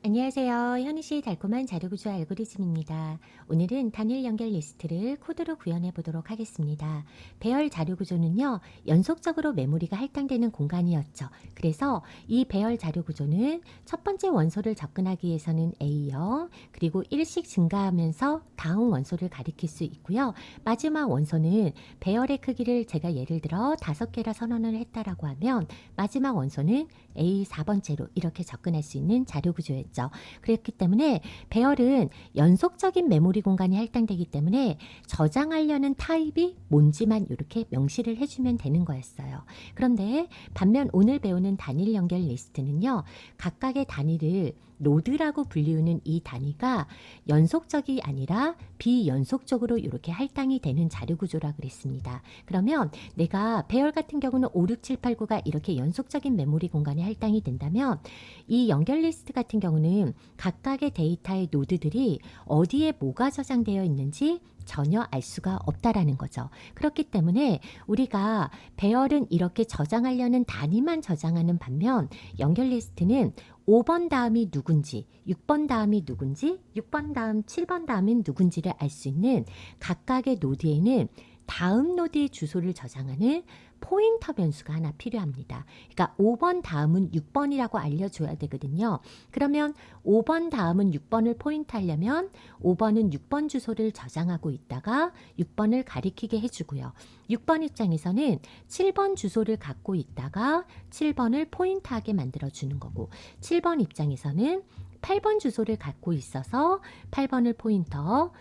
안녕하세요. 현희씨의 달콤한 자료구조 알고리즘입니다. 오늘은 단일 연결 리스트를 코드로 구현해 보도록 하겠습니다. 배열 자료구조는요, 연속적으로 메모리가 할당되는 공간이었죠. 그래서 이 배열 자료구조는 첫 번째 원소를 접근하기 위해서는 A형, 그리고 1씩 증가하면서 다음 원소를 가리킬 수 있고요. 마지막 원소는 배열의 크기를 제가 예를 들어 5개라 선언을 했다라고 하면 마지막 원소는 A 4번째로 이렇게 접근할 수 있는 자료구조였죠. 그렇기 때문에 배열은 연속적인 메모리 공간이 할당되기 때문에 저장하려는 타입이 뭔지만 이렇게 명시를 해주면 되는 거였어요. 그런데 반면 오늘 배우는 단일 연결 리스트는요, 각각의 단위를 노드라고 불리우는 이 단위가 연속적이 아니라 비연속적으로 이렇게 할당이 되는 자료 구조라 그랬습니다. 그러면 내가 배열 같은 경우는 5, 6, 7, 8, 9가 이렇게 연속적인 메모리 공간에 할당이 된다면 이 연결 리스트 같은 경우는 각각의 데이터의 노드들이 어디에 뭐가 저장되어 있는지 전혀 알 수가 없다라는 거죠. 그렇기 때문에 우리가 배열은 이렇게 저장하려는 단위만 저장하는 반면 연결 리스트는 5번 다음이 누군지, 6번 다음이 누군지, 6번 다음, 7번 다음은 누군지를 알 수 있는 각각의 노드에는 다음 노드의 주소를 저장하는 포인터 변수가 하나 필요합니다. 그러니까 5번 다음은 6번이라고 알려줘야 되거든요. 그러면 5번 다음은 6번을 포인트하려면 5번은 6번 주소를 저장하고 있다가 6번을 가리키게 해주고요. 6번 입장에서는 7번 주소를 갖고 있다가 7번을 포인트하게 만들어주는 거고 7번 입장에서는 8번 주소를 갖고 있어서 8번을 포인터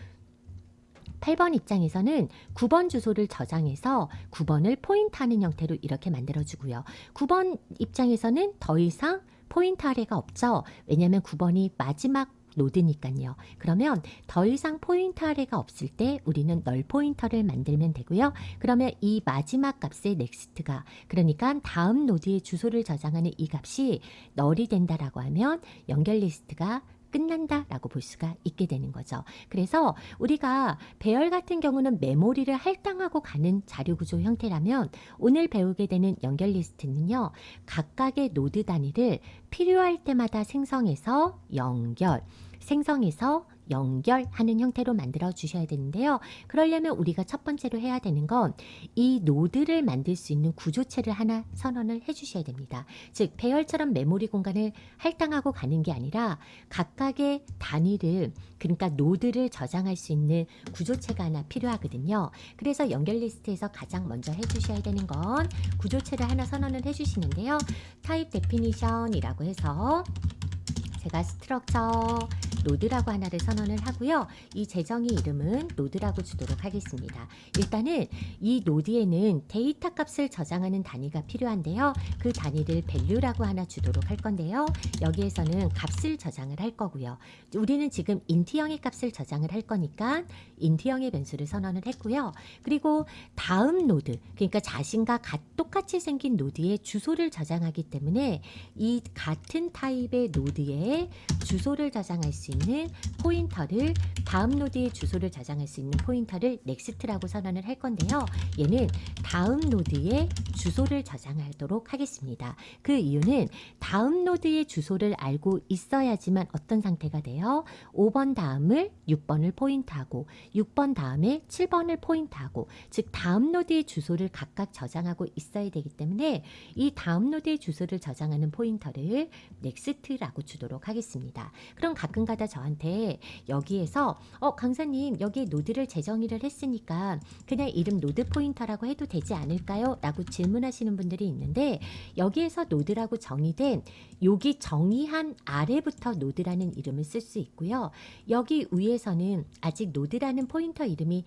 8번 입장에서는 9번 주소를 저장해서 9번을 포인트하는 형태로 이렇게 만들어주고요. 9번 입장에서는 더 이상 포인트 아래가 없죠. 왜냐하면 9번이 마지막 노드니까요. 그러면 더 이상 포인트 아래가 없을 때 우리는 널 포인터를 만들면 되고요. 그러면 이 마지막 값의 넥스트가 그러니까 다음 노드의 주소를 저장하는 이 값이 널이 된다라고 하면 연결 리스트가 끝난다라고 볼 수가 있게 되는 거죠. 그래서 우리가 배열 같은 경우는 메모리를 할당하고 가는 자료 구조 형태라면 오늘 배우게 되는 연결 리스트는요. 각각의 노드 단위를 필요할 때마다 생성해서 연결하는 형태로 만들어 주셔야 되는데요. 그러려면 우리가 첫 번째로 해야 되는 건 이 노드를 만들 수 있는 구조체를 하나 선언을 해 주셔야 됩니다. 즉 배열처럼 메모리 공간을 할당하고 가는 게 아니라 각각의 단위를 그러니까 노드를 저장할 수 있는 구조체가 하나 필요하거든요. 그래서 연결 리스트에서 가장 먼저 해 주셔야 되는 건 구조체를 하나 선언을 해 주시는데요. 타입 데피니션이라고 해서 제가 스트럭처 노드라고 하나를 선언을 하고요. 이 재정의 이름은 노드라고 주도록 하겠습니다. 일단은 이 노드에는 데이터 값을 저장하는 단위가 필요한데요. 그 단위를 value라고 하나 주도록 할 건데요. 여기에서는 값을 저장을 할 거고요. 우리는 지금 int형의 값을 저장을 할 거니까 int형의 변수를 선언을 했고요. 그리고 다음 노드, 그러니까 자신과 똑같이 생긴 노드의 주소를 저장하기 때문에 이 같은 타입의 노드에 주소를 저장할 수 있는 포인터를 다음 노드의 주소를 저장할 수 있는 포인터를 넥스트라고 선언을 할 건데요. 얘는 다음 노드의 주소를 저장하도록 하겠습니다. 그 이유는 다음 노드의 주소를 알고 있어야지만 어떤 상태가 돼요? 5번 다음을 6번을 포인트하고 6번 다음에 7번을 포인트하고 즉 다음 노드의 주소를 각각 저장하고 있어야 되기 때문에 이 다음 노드의 주소를 저장하는 포인터를 넥스트라고 주도록 하겠습니다. 그럼 가끔가다 저한테 여기에서 강사님 여기에 노드를 재정의를 했으니까 그냥 이름 노드 포인터라고 해도 되지 않을까요? 라고 질문하시는 분들이 있는데 여기에서 노드라고 정의된 여기 정의한 아래부터 노드라는 이름을 쓸 수 있고요. 여기 위에서는 아직 노드라는 포인터 이름이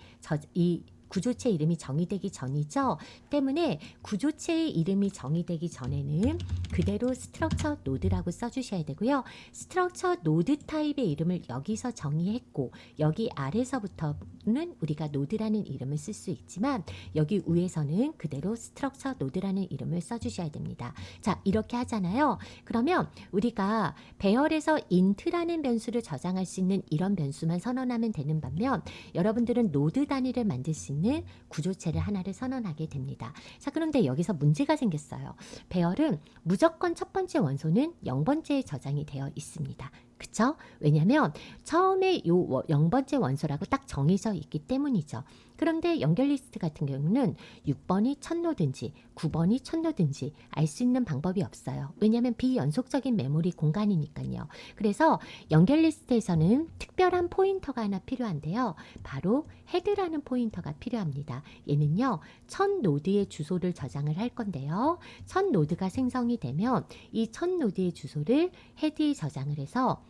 이 구조체 이름이 정의되기 전이죠. 때문에 구조체의 이름이 정의되기 전에는 그대로 스트럭처 노드라고 써주셔야 되고요. 스트럭처 노드 타입의 이름을 여기서 정의했고 여기 아래서부터는 우리가 노드라는 이름을 쓸 수 있지만 여기 위에서는 그대로 스트럭처 노드라는 이름을 써주셔야 됩니다. 자, 이렇게 하잖아요. 그러면 우리가 배열에서 int라는 변수를 저장할 수 있는 이런 변수만 선언하면 되는 반면 여러분들은 노드 단위를 만들 수 있는 구조체를 하나를 선언하게 됩니다. 자, 그런데 여기서 문제가 생겼어요. 배열은 무조건 첫 번째 원소는 0번째에 저장이 되어 있습니다. 그쵸? 왜냐면 처음에 요 0번째 원소라고 딱 정해져 있기 때문이죠. 그런데 연결 리스트 같은 경우는 6번이 첫 노드인지 9번이 첫 노드인지 알 수 있는 방법이 없어요. 왜냐면 비연속적인 메모리 공간이니까요. 그래서 연결 리스트에서는 특별한 포인터가 하나 필요한데요. 바로 헤드라는 포인터가 필요합니다. 얘는요, 첫 노드의 주소를 저장을 할 건데요. 첫 노드가 생성이 되면 이 첫 노드의 주소를 헤드에 저장을 해서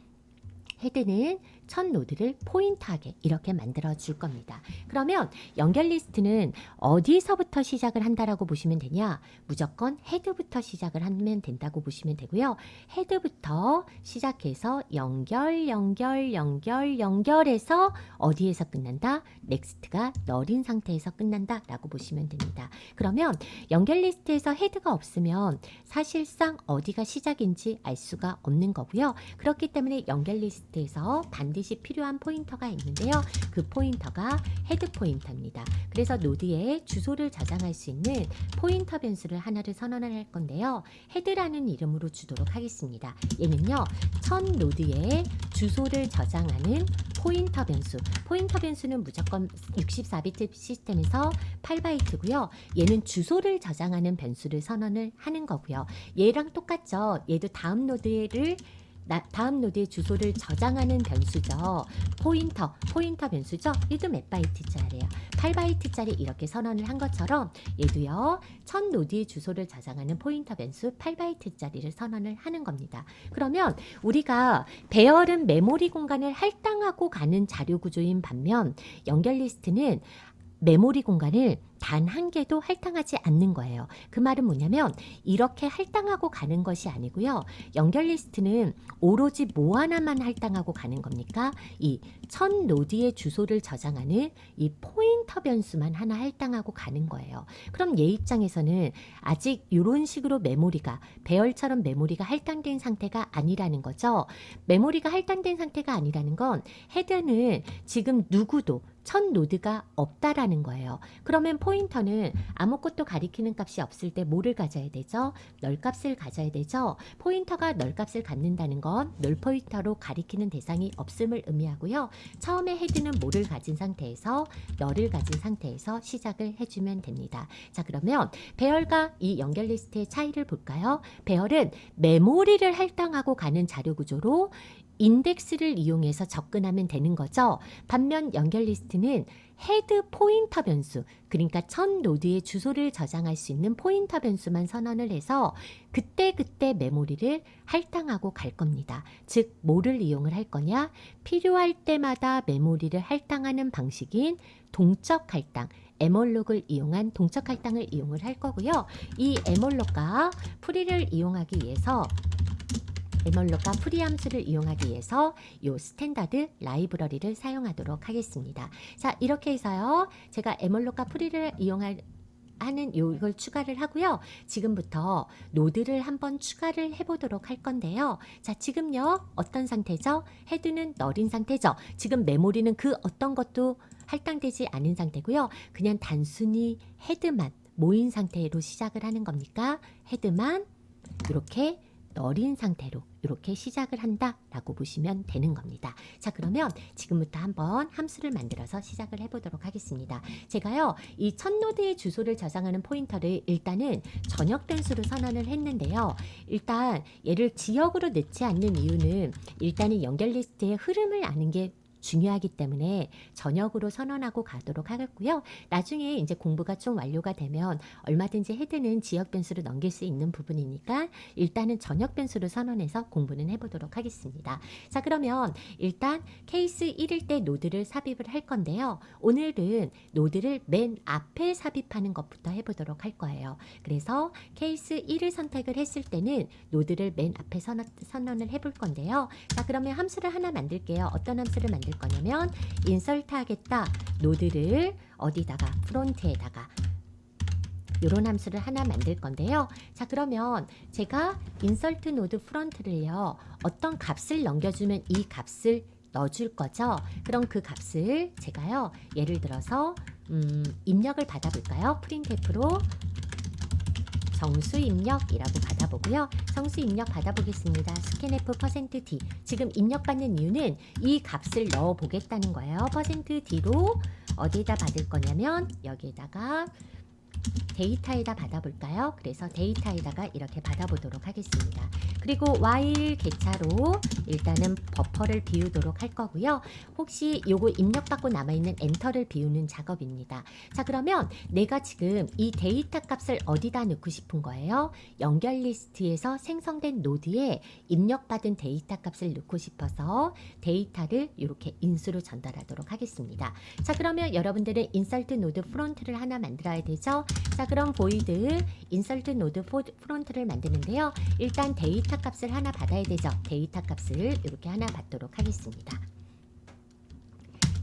헤드는 첫 노드를 포인트하게 이렇게 만들어 줄 겁니다. 그러면 연결 리스트는 어디서부터 시작을 한다라고 보시면 되냐? 무조건 헤드부터 시작을 하면 된다고 보시면 되고요. 헤드부터 시작해서 연결해서 어디에서 끝난다? 넥스트가 널인 상태에서 끝난다 라고 보시면 됩니다. 그러면 연결 리스트에서 헤드가 없으면 사실상 어디가 시작인지 알 수가 없는 거고요. 그렇기 때문에 연결 리스트에서 반드시 필요한 포인터가 있는데요. 그 포인터가 헤드 포인터입니다. 그래서 노드에 주소를 저장할 수 있는 포인터 변수를 하나를 선언을 할 건데요. 헤드라는 이름으로 주도록 하겠습니다. 얘는요, 첫 노드에 주소를 저장하는 포인터 변수. 포인터 변수는 무조건 64비트 시스템에서 8바이트고요. 얘는 주소를 저장하는 변수를 선언을 하는 거고요. 얘랑 똑같죠. 얘도 다음 노드에 주소를 저장하는 변수죠. 포인터 변수죠. 얘도 몇 바이트짜리예요. 8바이트짜리 이렇게 선언을 한 것처럼 얘도요, 첫 노드의 주소를 저장하는 포인터 변수 8바이트짜리를 선언을 하는 겁니다. 그러면 우리가 배열은 메모리 공간을 할당하고 가는 자료 구조인 반면 연결 리스트는 메모리 공간을 단 한 개도 할당하지 않는 거예요. 그 말은 뭐냐면 이렇게 할당하고 가는 것이 아니고요. 연결 리스트는 오로지 뭐 하나만 할당하고 가는 겁니까? 이 첫 노드의 주소를 저장하는 이 포인터 변수만 하나 할당하고 가는 거예요. 그럼 얘 입장에서는 아직 이런 식으로 메모리가 배열처럼 메모리가 할당된 상태가 아니라는 거죠. 메모리가 할당된 상태가 아니라는 건 헤드는 지금 누구도 첫 노드가 없다라는 거예요. 그러면 포인터는 아무것도 가리키는 값이 없을 때 뭐를 가져야 되죠? 널 값을 가져야 되죠. 포인터가 널 값을 갖는다는 건 널 포인터로 가리키는 대상이 없음을 의미하고요. 처음에 헤드는 뭐를 가진 상태에서 널을 가진 상태에서 시작을 해주면 됩니다. 자, 그러면 배열과 이 연결 리스트의 차이를 볼까요? 배열은 메모리를 할당하고 가는 자료 구조로 인덱스를 이용해서 접근하면 되는 거죠. 반면 연결 리스트는 헤드 포인터 변수, 그러니까 첫 노드의 주소를 저장할 수 있는 포인터 변수만 선언을 해서 그때그때 메모리를 할당하고 갈 겁니다. 즉, 뭐를 이용을 할 거냐? 필요할 때마다 메모리를 할당하는 방식인 동적 할당, 에멀록을 이용한 동적 할당을 이용을 할 거고요. 이 에멀록과 프리를 이용하기 위해서 에멀록과 프리 함수를 이용하기 위해서 이 스탠다드 라이브러리를 사용하도록 하겠습니다. 자, 이렇게 해서요, 제가 에멀록과 프리를 이용하는 이걸 추가를 하고요. 지금부터 노드를 한번 추가를 해보도록 할 건데요. 자, 지금요, 어떤 상태죠? 헤드는 널인 상태죠. 지금 메모리는 그 어떤 것도 할당되지 않은 상태고요. 그냥 단순히 헤드만 모인 상태로 시작을 하는 겁니까? 헤드만 이렇게 널인 상태로 이렇게 시작을 한다라고 보시면 되는 겁니다. 자, 그러면 지금부터 한번 함수를 만들어서 시작을 해보도록 하겠습니다. 제가요, 이 첫 노드의 주소를 저장하는 포인터를 일단은 전역 변수로 선언을 했는데요. 일단 얘를 지역으로 넣지 않는 이유는 일단은 연결 리스트의 흐름을 아는 게 중요하기 때문에 전역으로 선언하고 가도록 하겠고요. 나중에 이제 공부가 좀 완료가 되면 얼마든지 헤드는 지역 변수로 넘길 수 있는 부분이니까 일단은 전역 변수로 선언해서 공부는 해보도록 하겠습니다. 자, 그러면 일단 케이스 1일 때 노드를 삽입을 할 건데요. 오늘은 노드를 맨 앞에 삽입하는 것부터 해보도록 할 거예요. 그래서 케이스 1을 선택을 했을 때는 노드를 맨 앞에 선언을 해볼 건데요. 자, 그러면 함수를 하나 만들게요. 어떤 함수를 만들 거냐면 인설트 하겠다. 노드를 어디다가 프론트에다가 이런 함수를 하나 만들 건데요. 자, 그러면 제가 인설트 노드 프론트를요, 어떤 값을 넘겨주면 이 값을 넣어줄 거죠. 그럼 그 값을 제가요, 예를 들어서 입력을 받아볼까요? 프린트f로 정수 입력이라고 받아보고요. 정수 입력 받아보겠습니다. 스캔F %d. 지금 입력받는 이유는 이 값을 넣어 보겠다는 거예요. %d로 어디에다 받을 거냐면 여기에다가 데이터에다 받아볼까요? 그래서 데이터에다가 이렇게 받아보도록 하겠습니다. 그리고 while 개차로 일단은 버퍼를 비우도록 할 거고요. 혹시 요거 입력받고 남아있는 엔터를 비우는 작업입니다. 자, 그러면 내가 지금 이 데이터 값을 어디다 넣고 싶은 거예요? 연결 리스트에서 생성된 노드에 입력받은 데이터 값을 넣고 싶어서 데이터를 이렇게 인수로 전달하도록 하겠습니다. 자, 그러면 여러분들은 insert node front를 하나 만들어야 되죠? 자, 그럼 void insert node front를 만드는데요. 일단 데이터 값을 하나 받아야 되죠. 데이터 값을 이렇게 하나 받도록 하겠습니다.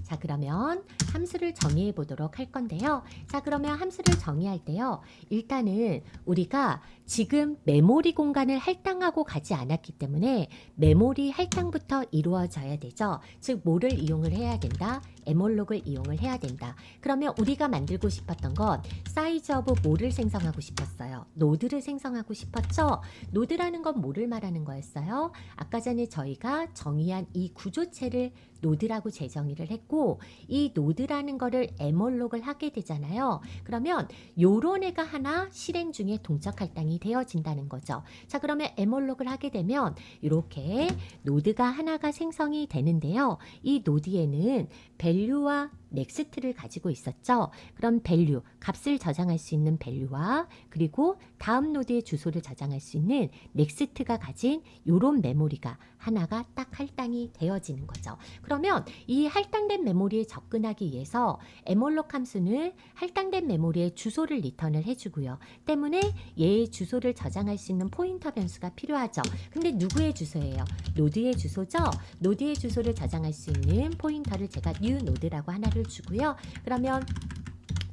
자, 그러면 함수를 정의해 보도록 할 건데요. 자, 그러면 함수를 정의할 때요. 일단은 우리가 지금 메모리 공간을 할당하고 가지 않았기 때문에 메모리 할당부터 이루어져야 되죠. 즉, 뭐를 이용을 해야 된다? 에몰록을 이용을 해야 된다. 그러면 우리가 만들고 싶었던 건 사이즈 오브 뭐를 생성하고 싶었어요? 노드를 생성하고 싶었죠? 노드라는 건 뭐를 말하는 거였어요? 아까 전에 저희가 정의한 이 구조체를 노드라고 재정의를 했고, 이 노드라는 거를 에몰록을 하게 되잖아요. 그러면 요런 애가 하나 실행 중에 동적 할당이 되어진다는 거죠. 자, 그러면 에몰록을 하게 되면 이렇게 노드가 하나가 생성이 되는데요. 이 노드에는 밸류와 넥스트를 가지고 있었죠. 그럼 밸류, 값을 저장할 수 있는 밸류와 그리고 다음 노드의 주소를 저장할 수 있는 넥스트가 가진 요런 메모리가 하나가 딱 할당이 되어지는 거죠. 그러면 이 할당된 메모리에 접근하기 위해서 에몰록 함수는 할당된 메모리의 주소를 리턴을 해주고요. 때문에 얘의 주소를 저장할 수 있는 포인터 변수가 필요하죠. 근데 누구의 주소예요? 노드의 주소죠. 노드의 주소를 저장할 수 있는 포인터를 제가 new 노드라고 하나를 주고요. 그러면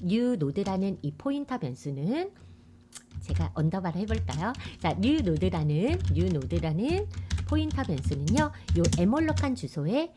new 노드라는 이 포인터 변수는 제가 언더바를 해볼까요? 자, new 노드라는 포인터 변수는요, 요 에몰록한 주소에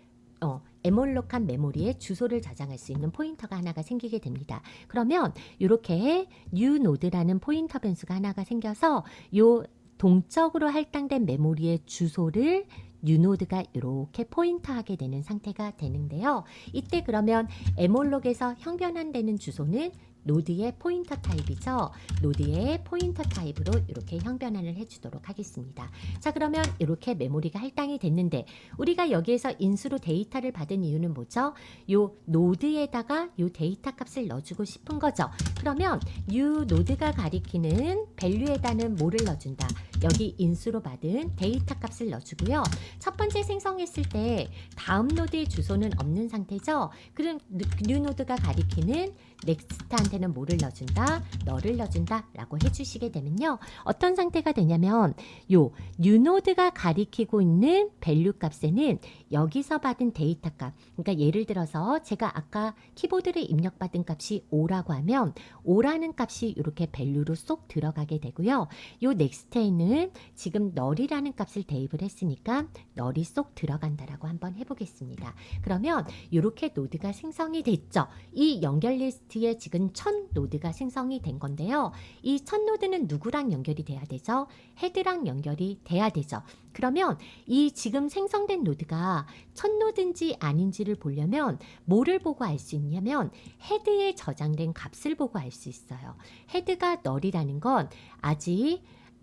에몰록한 메모리에 주소를 저장할 수 있는 포인터가 하나가 생기게 됩니다. 그러면 이렇게 new 노드라는 포인터 변수가 하나가 생겨서 요 동적으로 할당된 메모리의 주소를 뉴노드가 이렇게 포인터하게 되는 상태가 되는데요. 이때 그러면 에몰록에서 형변환되는 주소는 노드의 포인터 타입이죠. 노드의 포인터 타입으로 이렇게 형변환을 해주도록 하겠습니다. 자, 그러면 이렇게 메모리가 할당이 됐는데 우리가 여기에서 인수로 데이터를 받은 이유는 뭐죠? 요 노드에다가 요 데이터 값을 넣어주고 싶은 거죠. 그러면 요 노드가 가리키는 밸류에다는 뭐를 넣어준다? 여기 인수로 받은 데이터 값을 넣어주고요. 첫 번째 생성했을 때 다음 노드의 주소는 없는 상태죠. 그럼 뉴 노드가 가리키는 넥스트한테는 뭐를 넣어준다? 너를 넣어준다 라고 해주시게 되면요. 어떤 상태가 되냐면 요 뉴노드가 가리키고 있는 밸류 값에는 여기서 받은 데이터 값, 그러니까 예를 들어서 제가 아까 키보드를 입력받은 값이 5라고 하면 5라는 값이 이렇게 밸류로 쏙 들어가게 되고요. 요 넥스트에 있는 지금 널이라는 값을 대입을 했으니까 널이 쏙 들어간다라고 한번 해보겠습니다. 그러면 이렇게 노드가 생성이 됐죠. 이 연결 리스트에 지금 첫 노드가 생성이 된 건데요. 이 첫 노드는 누구랑 연결이 돼야 되죠? 헤드랑 연결이 돼야 되죠. 그러면 이 지금 생성된 노드가 첫 노드인지 아닌지를 보려면 뭐를 보고 알 수 있냐면 헤드에 저장된 값을 보고 알 수 있어요. 헤드가 널이라는 건 아직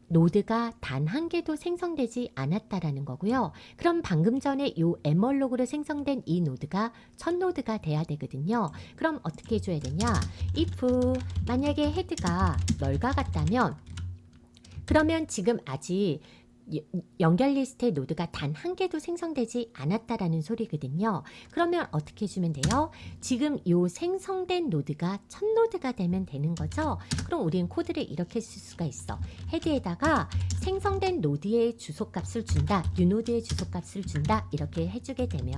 노드가 단 한 개도 생성되지 않았다라는 거고요. 그럼 방금 전에 이 에멀록으로 생성된 이 노드가 첫 노드가 돼야 되거든요. 그럼 어떻게 해줘야 되냐? if 만약에 헤드가 널과 같다면 그러면 지금 아직 연결 리스트의 노드가 단 한 개도 생성되지 않았다라는 소리거든요. 그러면 어떻게 해주면 돼요? 지금 이 생성된 노드가 첫 노드가 되면 되는 거죠. 그럼 우리는 코드를 이렇게 쓸 수가 있어. 헤드에다가 생성된 노드의 주소값을 준다. 뉴노드의 주소값을 준다. 이렇게 해주게 되면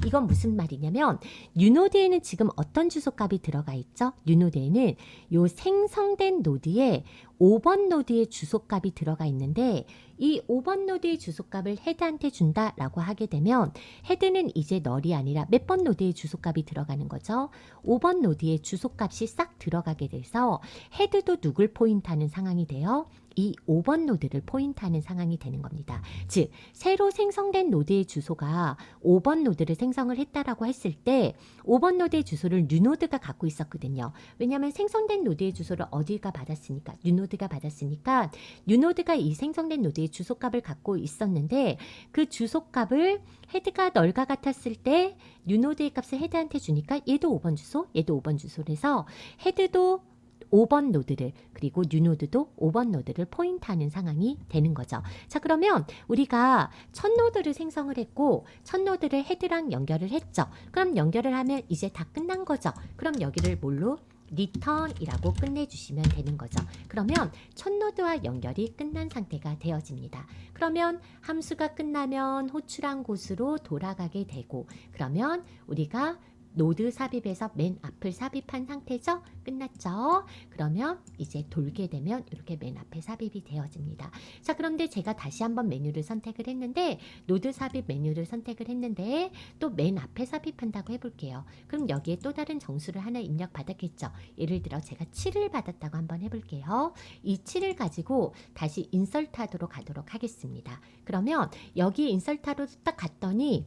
이건 무슨 말이냐면 뉴노드에는 지금 어떤 주소값이 들어가 있죠? 뉴노드에는 이 생성된 노드에 5번 노드의 주소값이 들어가 있는데 이 5번 노드의 주소값을 헤드한테 준다라고 하게 되면 헤드는 이제 널이 아니라 몇 번 노드의 주소값이 들어가는 거죠. 5번 노드의 주소값이 싹 들어가게 돼서 헤드도 누굴 포인트하는 상황이 돼요. 이 5번 노드를 포인트하는 상황이 되는 겁니다. 즉 새로 생성된 노드의 주소가 5번 노드를 생성을 했다라고 했을 때 5번 노드의 주소를 뉴노드가 갖고 있었거든요. 왜냐하면 생성된 노드의 주소를 어디가 받았으니까 뉴노드가 받았으니까 뉴노드가 이 생성된 노드의 주소값을 갖고 있었는데 그 주소값을 헤드가 널과 같았을 때 뉴노드의 값을 헤드한테 주니까 얘도 5번 주소, 얘도 5번 주소래서 헤드도 5번 노드를 그리고 뉴노드도 5번 노드를 포인트하는 상황이 되는 거죠. 자, 그러면 우리가 첫 노드를 생성을 했고 첫 노드를 헤드랑 연결을 했죠. 그럼 연결을 하면 이제 다 끝난 거죠. 그럼 여기를 뭘로? return이라고 끝내주시면 되는 거죠. 그러면 첫 노드와 연결이 끝난 상태가 되어집니다. 그러면 함수가 끝나면 호출한 곳으로 돌아가게 되고 그러면 우리가 노드 삽입에서 맨 앞을 삽입한 상태죠? 끝났죠? 그러면 이제 돌게 되면 이렇게 맨 앞에 삽입이 되어집니다. 자, 그런데 제가 다시 한번 메뉴를 선택을 했는데 노드 삽입 메뉴를 선택을 했는데 또 맨 앞에 삽입한다고 해볼게요. 그럼 여기에 또 다른 정수를 하나 입력받았겠죠? 예를 들어 제가 7을 받았다고 한번 해볼게요. 이 7을 가지고 다시 인설트하도록 가도록 하겠습니다. 그러면 여기 인설트하러 딱 갔더니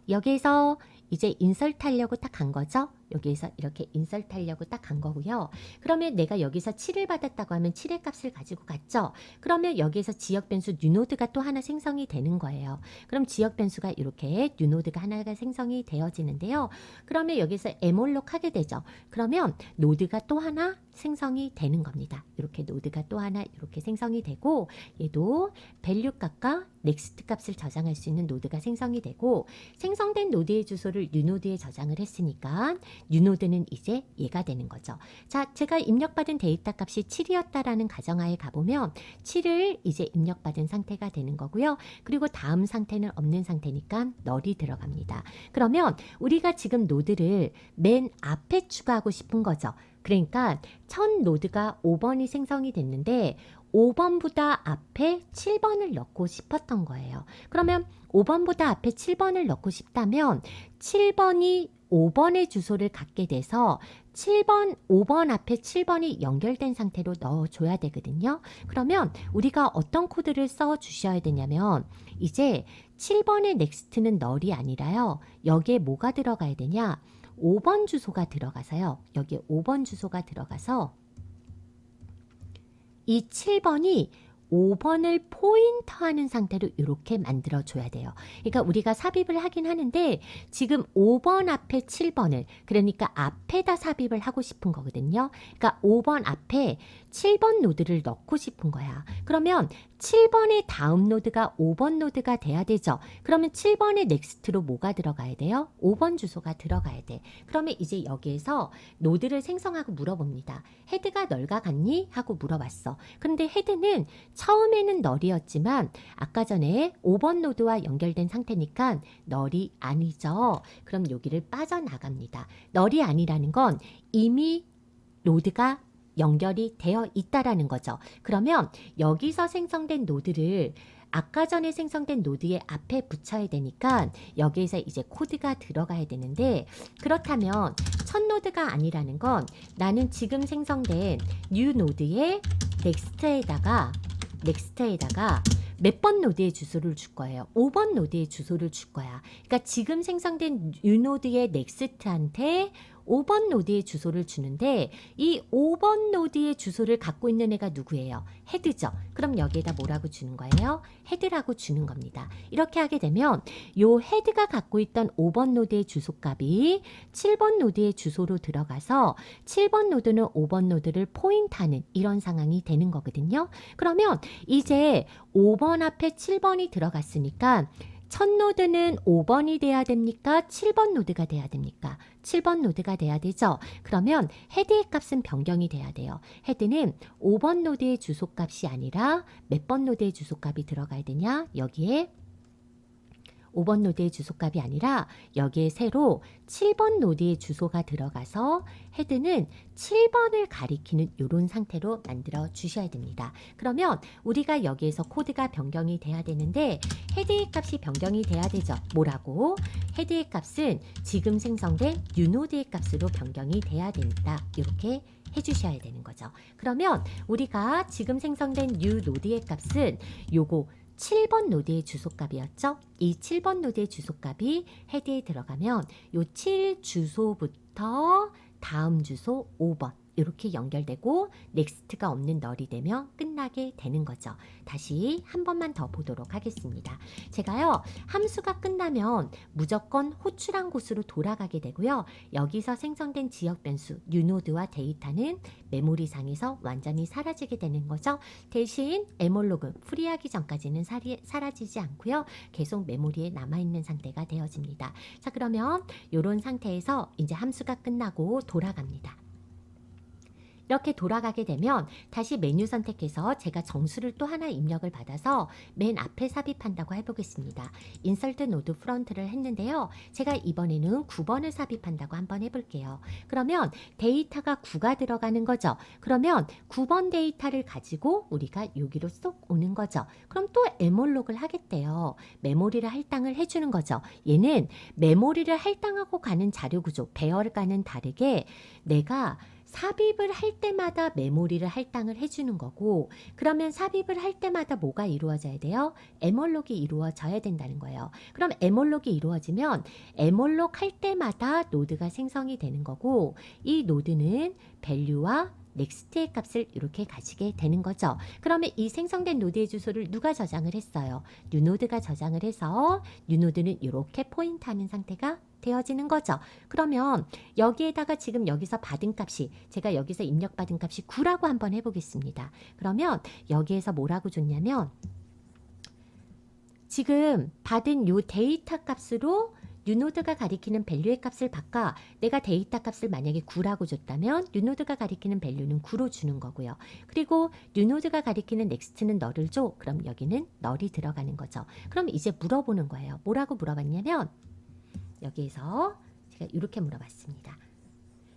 여기에서 이제 인설트 하려고 딱 간 거죠. 여기에서 이렇게 인설트 하려고 딱 간 거고요. 그러면 내가 여기서 7을 받았다고 하면 7의 값을 가지고 갔죠. 그러면 여기에서 지역 변수 뉴노드가 또 하나 생성이 되는 거예요. 그럼 지역 변수가 이렇게 뉴노드가 하나가 생성이 되어지는데요. 그러면 여기서 에몰록 하게 되죠. 그러면 노드가 또 하나 생성이 되는 겁니다. 이렇게 노드가 또 하나 이렇게 생성이 되고 얘도 밸류 값과 넥스트 값을 저장할 수 있는 노드가 생성이 되고 생성된 노드의 주소를 뉴노드에 저장을 했으니까 뉴노드는 이제 얘가 되는 거죠. 자, 제가 입력받은 데이터 값이 7이었다라는 가정하에 가보면 7을 이제 입력받은 상태가 되는 거고요. 그리고 다음 상태는 없는 상태니까 널이 들어갑니다. 그러면 우리가 지금 노드를 맨 앞에 추가하고 싶은 거죠. 그러니까 첫 노드가 5번이 생성이 됐는데 5번보다 앞에 7번을 넣고 싶었던 거예요. 그러면 5번보다 앞에 7번을 넣고 싶다면 7번이 5번의 주소를 갖게 돼서 5번 앞에 7번이 연결된 상태로 넣어줘야 되거든요. 그러면 우리가 어떤 코드를 써 주셔야 되냐면 이제 7번의 넥스트는 널이 아니라요. 여기에 뭐가 들어가야 되냐? 5번 주소가 들어가서요. 여기에 5번 주소가 들어가서 이 7번이 5번을 포인터하는 상태로 이렇게 만들어줘야 돼요. 그러니까 우리가 삽입을 하긴 하는데 지금 5번 앞에 7번을 그러니까 앞에다 삽입을 하고 싶은 거거든요. 그러니까 5번 앞에 7번 노드를 넣고 싶은 거야. 그러면 7번의 다음 노드가 5번 노드가 돼야 되죠. 그러면 7번의 넥스트로 뭐가 들어가야 돼요? 5번 주소가 들어가야 돼. 그러면 이제 여기에서 노드를 생성하고 물어봅니다. 헤드가 널과 같니? 하고 물어봤어. 그런데 헤드는 처음에는 널이었지만 아까 전에 5번 노드와 연결된 상태니까 널이 아니죠. 그럼 여기를 빠져나갑니다. 널이 아니라는 건 이미 노드가 연결이 되어 있다라는 거죠. 그러면 여기서 생성된 노드를 아까 전에 생성된 노드의 앞에 붙여야 되니까 여기에서 이제 코드가 들어가야 되는데 그렇다면 첫 노드가 아니라는 건 나는 지금 생성된 뉴 노드의 넥스트에다가 몇 번 노드의 주소를 줄 거예요. 5번 노드의 주소를 줄 거야. 그러니까 지금 생성된 뉴 노드의 넥스트한테 5번 노드의 주소를 주는데 이 5번 노드의 주소를 갖고 있는 애가 누구예요? 헤드죠. 그럼 여기에다 뭐라고 주는 거예요? 헤드라고 주는 겁니다. 이렇게 하게 되면 요 헤드가 갖고 있던 5번 노드의 주소값이 7번 노드의 주소로 들어가서 7번 노드는 5번 노드를 포인트하는 이런 상황이 되는 거거든요. 그러면 이제 5번 앞에 7번이 들어갔으니까 첫 노드는 5번이 돼야 됩니까? 7번 노드가 돼야 됩니까? 7번 노드가 돼야 되죠. 그러면 헤드의 값은 변경이 돼야 돼요. 헤드는 5번 노드의 주소값이 아니라 몇 번 노드의 주소값이 들어가야 되냐? 여기에 5번 노드의 주소값이 아니라 여기에 새로 7번 노드의 주소가 들어가서 헤드는 7번을 가리키는 이런 상태로 만들어 주셔야 됩니다. 그러면 우리가 여기에서 코드가 변경이 돼야 되는데 헤드의 값이 변경이 돼야 되죠. 뭐라고? 헤드의 값은 지금 생성된 뉴노드의 값으로 변경이 돼야 된다. 이렇게 해주셔야 되는 거죠. 그러면 우리가 지금 생성된 뉴노드의 값은 요거 7번 노드의 주소값이었죠. 이 7번 노드의 주소값이 헤드에 들어가면 요 7 주소부터 다음 주소 5번 이렇게 연결되고 넥스트가 없는 널이 되면 끝나게 되는 거죠. 다시 한 번만 더 보도록 하겠습니다. 제가요 함수가 끝나면 무조건 호출한 곳으로 돌아가게 되고요. 여기서 생성된 지역 변수 뉴노드와 데이터는 메모리상에서 완전히 사라지게 되는 거죠. 대신 에몰로그 프리하기 전까지는 사라지지 않고요. 계속 메모리에 남아있는 상태가 되어집니다. 자, 그러면 이런 상태에서 이제 함수가 끝나고 돌아갑니다. 이렇게 돌아가게 되면 다시 메뉴 선택해서 제가 정수를 또 하나 입력을 받아서 맨 앞에 삽입한다고 해보겠습니다. 인설트 노드 프론트를 했는데요. 제가 이번에는 9번을 삽입한다고 한번 해볼게요. 그러면 데이터가 9가 들어가는 거죠. 그러면 9번 데이터를 가지고 우리가 여기로 쏙 오는 거죠. 그럼 또 에몰록을 하겠대요. 메모리를 할당을 해주는 거죠. 얘는 메모리를 할당하고 가는 자료 구조, 배열과는 다르게 내가 삽입을 할 때마다 메모리를 할당을 해주는 거고, 그러면 삽입을 할 때마다 뭐가 이루어져야 돼요? 에몰록이 이루어져야 된다는 거예요. 그럼 에몰록이 이루어지면 에몰록 할 때마다 노드가 생성이 되는 거고, 이 노드는 밸류와 넥스트의 값을 이렇게 가지게 되는 거죠. 그러면 이 생성된 노드의 주소를 누가 저장을 했어요? 뉴노드가 저장을 해서 뉴노드는 이렇게 포인트하는 상태가 되어지는 거죠. 그러면 여기에다가 지금 여기서 받은 값이 제가 여기서 입력받은 값이 9라고 한번 해보겠습니다. 그러면 여기에서 뭐라고 줬냐면 지금 받은 요 데이터 값으로 뉴노드가 가리키는 밸류의 값을 바꿔 내가 데이터 값을 만약에 9라고 줬다면 뉴노드가 가리키는 밸류는 9로 주는 거고요. 그리고 뉴노드가 가리키는 넥스트는 널을 줘. 그럼 여기는 널이 들어가는 거죠. 그럼 이제 물어보는 거예요. 뭐라고 물어봤냐면 여기에서 제가 이렇게 물어봤습니다.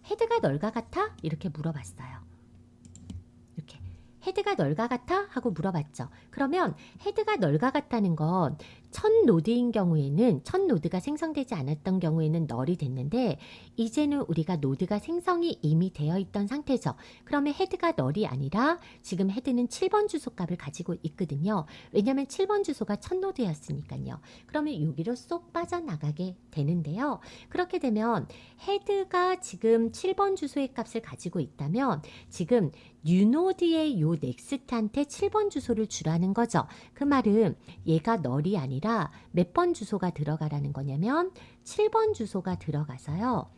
헤드가 널과 같아? 이렇게 물어봤어요. 이렇게 헤드가 널과 같아? 하고 물어봤죠. 그러면 헤드가 널과 같다는 건 첫 노드인 경우에는 첫 노드가 생성되지 않았던 경우에는 널이 됐는데 이제는 우리가 노드가 생성이 이미 되어 있던 상태죠. 그러면 헤드가 널이 아니라 지금 헤드는 7번 주소값을 가지고 있거든요. 왜냐하면 7번 주소가 첫 노드였으니까요. 그러면 여기로 쏙 빠져나가게 되는데요. 그렇게 되면 헤드가 지금 7번 주소의 값을 가지고 있다면 지금 뉴노드의 요 넥스트한테 7번 주소를 주라는 거죠. 그 말은 얘가 널이 아니라 몇 번 주소가 들어가라는 거냐면 7번 주소가 들어가서요.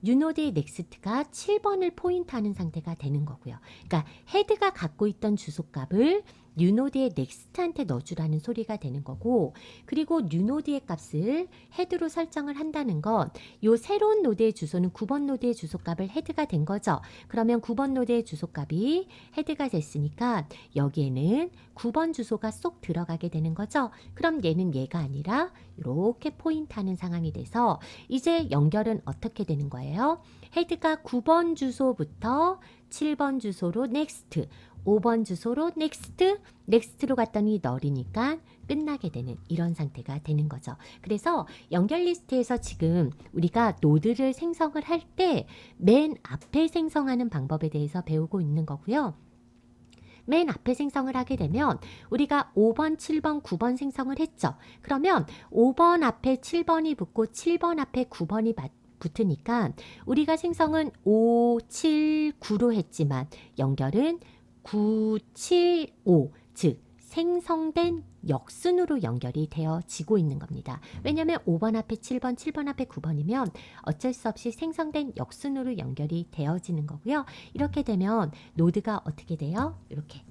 뉴노드의 넥스트가 7번을 포인트하는 상태가 되는 거고요. 그러니까 헤드가 갖고 있던 주소값을 뉴노드의 넥스트한테 넣어주라는 소리가 되는 거고, 그리고 뉴노드의 값을 헤드로 설정을 한다는 건 요 새로운 노드의 주소는 9번 노드의 주소값을 헤드가 된 거죠. 그러면 9번 노드의 주소값이 헤드가 됐으니까 여기에는 9번 주소가 쏙 들어가게 되는 거죠. 그럼 얘는 얘가 아니라 이렇게 포인트하는 상황이 돼서 이제 연결은 어떻게 되는 거예요? 헤드가 9번 주소부터 7번 주소로 넥스트, 5번 주소로 넥스트로 갔더니 널이니까 끝나게 되는 이런 상태가 되는 거죠. 그래서 연결 리스트에서 지금 우리가 노드를 생성을 할 때 맨 앞에 생성하는 방법에 대해서 배우고 있는 거고요. 맨 앞에 생성을 하게 되면 우리가 5번, 7번, 9번 생성을 했죠. 그러면 5번 앞에 7번이 붙고 7번 앞에 9번이 붙으니까 우리가 생성은 5, 7, 9로 했지만 연결은 9, 7, 5, 즉 생성된 역순으로 연결이 되어지고 있는 겁니다. 왜냐하면 5번 앞에 7번, 7번 앞에 9번이면 어쩔 수 없이 생성된 역순으로 연결이 되어지는 거고요. 이렇게 되면 노드가 어떻게 돼요? 이렇게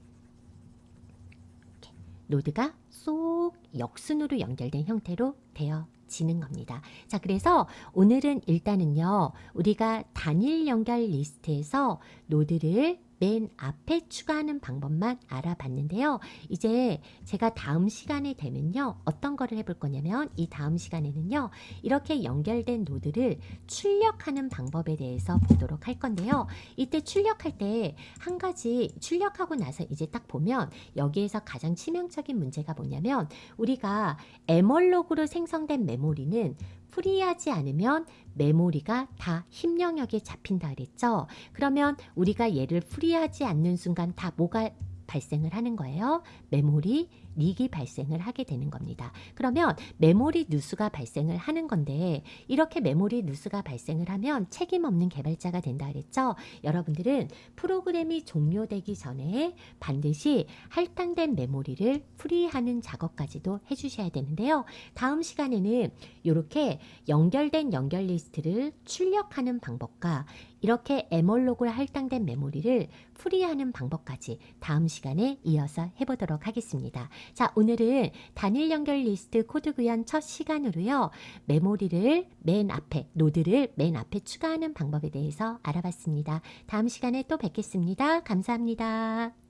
노드가 쏙 역순으로 연결된 형태로 되어지는 겁니다. 자, 그래서 오늘은 일단은요, 우리가 단일 연결 리스트에서 노드를 맨 앞에 추가하는 방법만 알아봤는데요. 이제 제가 다음 시간에 되면요. 어떤 거를 해볼 거냐면 이 다음 시간에는요. 이렇게 연결된 노드를 출력하는 방법에 대해서 보도록 할 건데요. 이때 출력할 때 한 가지 출력하고 나서 이제 딱 보면 여기에서 가장 치명적인 문제가 뭐냐면 우리가 에멀록으로 생성된 메모리는 프리하지 않으면 메모리가 다 힘 영역에 잡힌다 그랬죠. 그러면 우리가 얘를 프리하지 않는 순간 다 뭐가 발생을 하는 거예요? 메모리 릭이 발생을 하게 되는 겁니다. 그러면 메모리 누수가 발생을 하는 건데 이렇게 메모리 누수가 발생을 하면 책임 없는 개발자가 된다 그랬죠. 여러분들은 프로그램이 종료되기 전에 반드시 할당된 메모리를 프리하는 작업까지도 해주셔야 되는데요. 다음 시간에는 이렇게 연결된 연결 리스트를 출력하는 방법과 이렇게 에멀록을 할당된 메모리를 프리하는 방법까지 다음 시간에 이어서 해보도록 하겠습니다. 자, 오늘은 단일 연결 리스트 코드 구현 첫 시간으로요. 메모리를 맨 앞에, 노드를 맨 앞에 추가하는 방법에 대해서 알아봤습니다. 다음 시간에 또 뵙겠습니다. 감사합니다.